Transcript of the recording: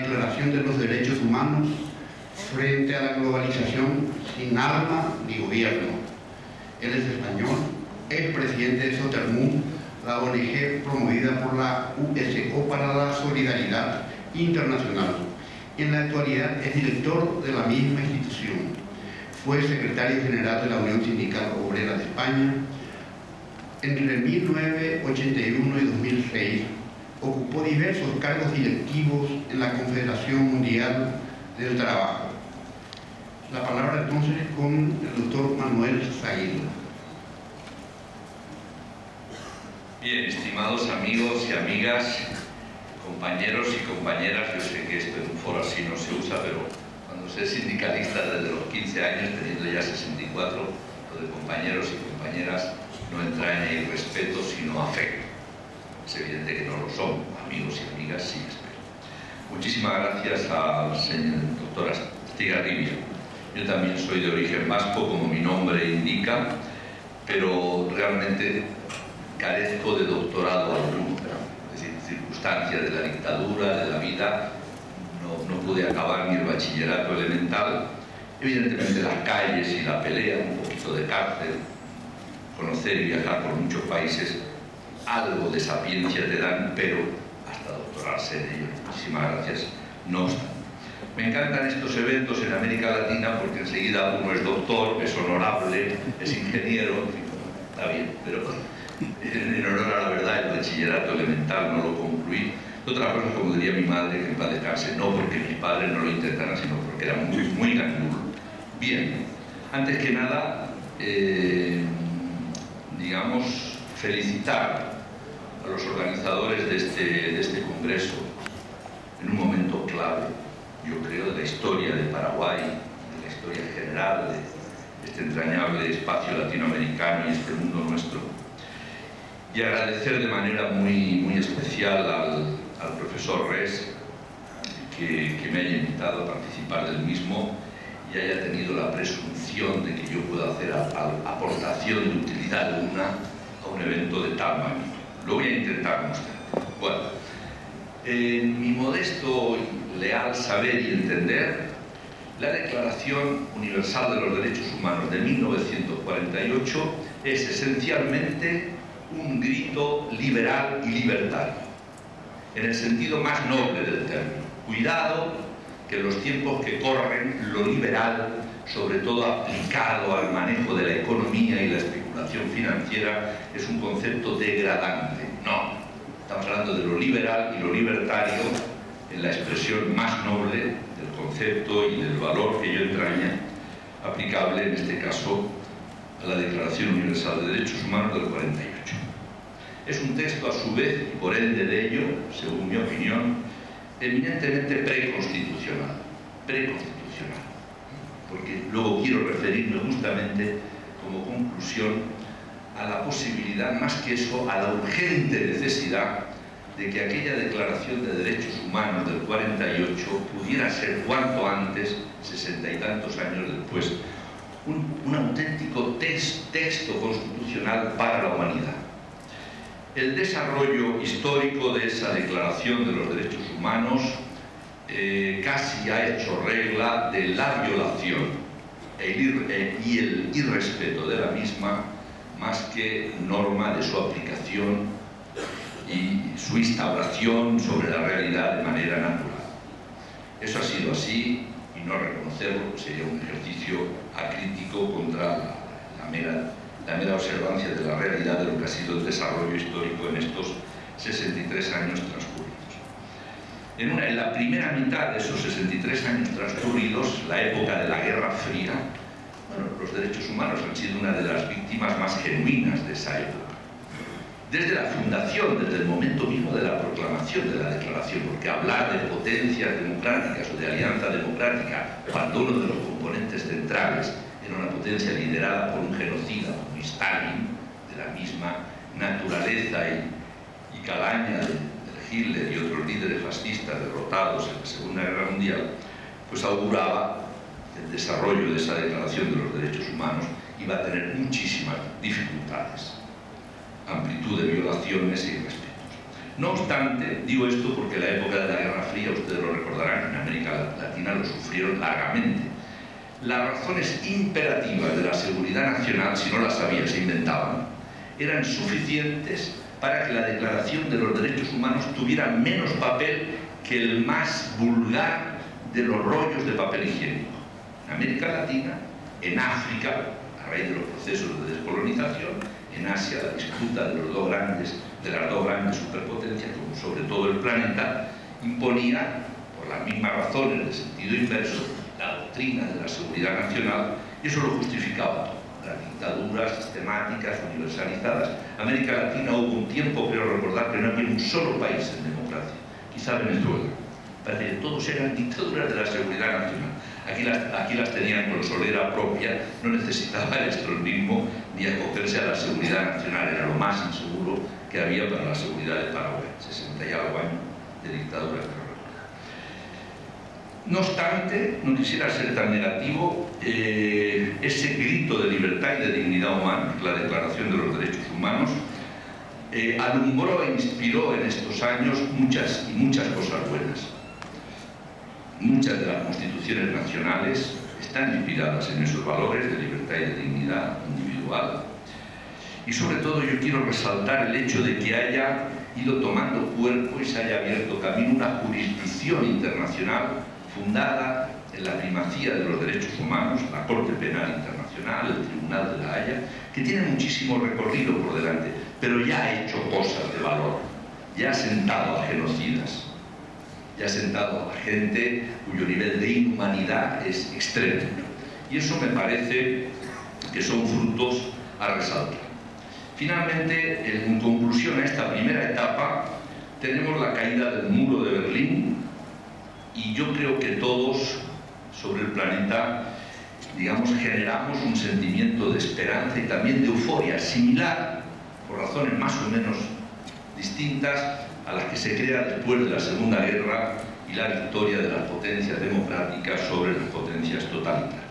Declaración de los Derechos Humanos frente a la globalización sin arma ni gobierno. Él es español, es presidente de Sotermú, la ONG promovida por la UNESCO para la Solidaridad Internacional. En la actualidad es director de la misma institución. Fue secretario general de la Unión Sindical Obrera de España. Entre 1981 y 2006 ocupó diversos cargos directivos en la Confederación Mundial del Trabajo. La palabra entonces con el doctor Manuel Zaguirre. Bien, estimados amigos y amigas, compañeros y compañeras, yo sé que esto en un foro así no se usa, pero cuando sé sindicalista desde los 15 años, teniendo ya 64, lo de compañeros y compañeras no entraña irrespeto, sino afecto. Es evidente que no lo son, amigos y amigas, sí espero. Muchísimas gracias a la doctora Estigarribia. Yo también soy de origen vasco, como mi nombre indica, pero realmente carezco de doctorado alguno. Es decir, circunstancias de la dictadura, de la vida, no pude acabar ni el bachillerato elemental. Evidentemente las calles y la pelea, un poquito de cárcel, conocer y viajar por muchos países, algo de sapiencia te dan, pero hasta doctorarse en ello. Muchísimas gracias. No obstante, me encantan estos eventos en América Latina porque enseguida uno es doctor, es honorable, es ingeniero, en fin, está bien, pero en honor a la verdad el bachillerato elemental no lo concluí. Otra cosa, como diría mi madre, que en paz descanse, no porque mis padres no lo intentaran, sino porque era muy gandulo. Bien, antes que nada, digamos, felicitar a los organizadores de este congreso en un momento clave, yo creo, de la historia de Paraguay, de la historia general de este entrañable espacio latinoamericano y este mundo nuestro. Y agradecer de manera muy especial al profesor Res que me haya invitado a participar del mismo y haya tenido la presunción de que yo pueda hacer aportación de utilidad alguna a un evento de tal magnitud. Lo voy a intentar mostrar. Bueno, en mi modesto y leal saber y entender, la Declaración Universal de los Derechos Humanos de 1948 es esencialmente un grito liberal y libertario, en el sentido más noble del término. Cuidado, que en los tiempos que corren, lo liberal, sobre todo aplicado al manejo de la economía y la especulación financiera, es un concepto degradante. No, estamos hablando de lo liberal y lo libertario en la expresión más noble del concepto y del valor que ello entraña, aplicable en este caso a la Declaración Universal de Derechos Humanos del 48. Es un texto a su vez, y por ende de ello, según mi opinión, eminentemente preconstitucional, porque luego quiero referirme justamente como conclusión a la posibilidad, más que eso, a la urgente necesidad de que aquella Declaración de Derechos Humanos del 48 pudiera ser cuanto antes, 60 y tantos años después, un auténtico texto constitucional para la humanidad. El desarrollo histórico de esa Declaración de los Derechos Humanos casi ha hecho regla de la violación y el irrespeto de la misma, más que norma de su aplicación y su instauración sobre la realidad de manera natural. Eso ha sido así, y no reconocerlo sería un ejercicio acrítico contra la mera observancia de la realidad de lo que ha sido el desarrollo histórico en estos 63 años transcurridos. En la primera mitad de esos 63 años transcurridos, la época de la Guerra Fría, bueno, los derechos humanos han sido una de las víctimas más genuinas de esa época. Desde la fundación, desde el momento mismo de la proclamación de la declaración, porque hablar de potencias democráticas o de alianza democrática, cuando uno de los componentes centrales era una potencia liderada por un genocida como Stalin, de la misma naturaleza y calaña de Hitler y otros líderes fascistas derrotados en la Segunda Guerra Mundial, pues auguraba el desarrollo de esa Declaración de los Derechos Humanos iba a tener muchísimas dificultades, amplitud de violaciones y respetos. No obstante, digo esto porque en la época de la Guerra Fría, ustedes lo recordarán, en América Latina lo sufrieron largamente. Las razones imperativas de la seguridad nacional, si no las había, se inventaban, eran suficientes para que la Declaración de los Derechos Humanos tuviera menos papel que el más vulgar de los rollos de papel higiénico. En América Latina, en África, a raíz de los procesos de descolonización, en Asia, la disputa de las dos grandes superpotencias, como sobre todo el planeta, imponía, por las mismas razones de sentido inverso, la doctrina de la seguridad nacional, y eso lo justificaba todo. Las dictaduras sistemáticas, universalizadas. América Latina hubo un tiempo, creo recordar, que no había un solo país en democracia, quizá Venezuela. Parece que todos eran dictaduras de la seguridad nacional. Aquí las tenían con solera propia, no necesitaba el estronismo ni acogerse a la seguridad nacional, era lo más inseguro que había para la seguridad de Paraguay, 60 y algo años de dictadura. No obstante, no quisiera ser tan negativo, ese grito de libertad y de dignidad humana, la Declaración de los Derechos Humanos, alumbró e inspiró en estos años muchas cosas buenas. Muchas de las constituciones nacionales están inspiradas en esos valores de libertad y de dignidad individual. Y sobre todo yo quiero resaltar el hecho de que haya ido tomando cuerpo y se haya abierto camino una jurisdicción internacional fundada en la primacía de los derechos humanos, la Corte Penal Internacional, el Tribunal de la Haya, que tiene muchísimo recorrido por delante, pero ya ha hecho cosas de valor, ya ha sentado a genocidas, ya ha sentado a gente cuyo nivel de inhumanidad es extremo. Y eso me parece que son frutos a resaltar. Finalmente, en conclusión a esta primera etapa, tenemos la caída del muro de Berlín y yo creo que todos sobre el planeta, digamos, generamos un sentimiento de esperanza y también de euforia similar, por razones más o menos distintas, a las que se crea después de la Segunda Guerra y la victoria de las potencias democráticas sobre las potencias totalitarias.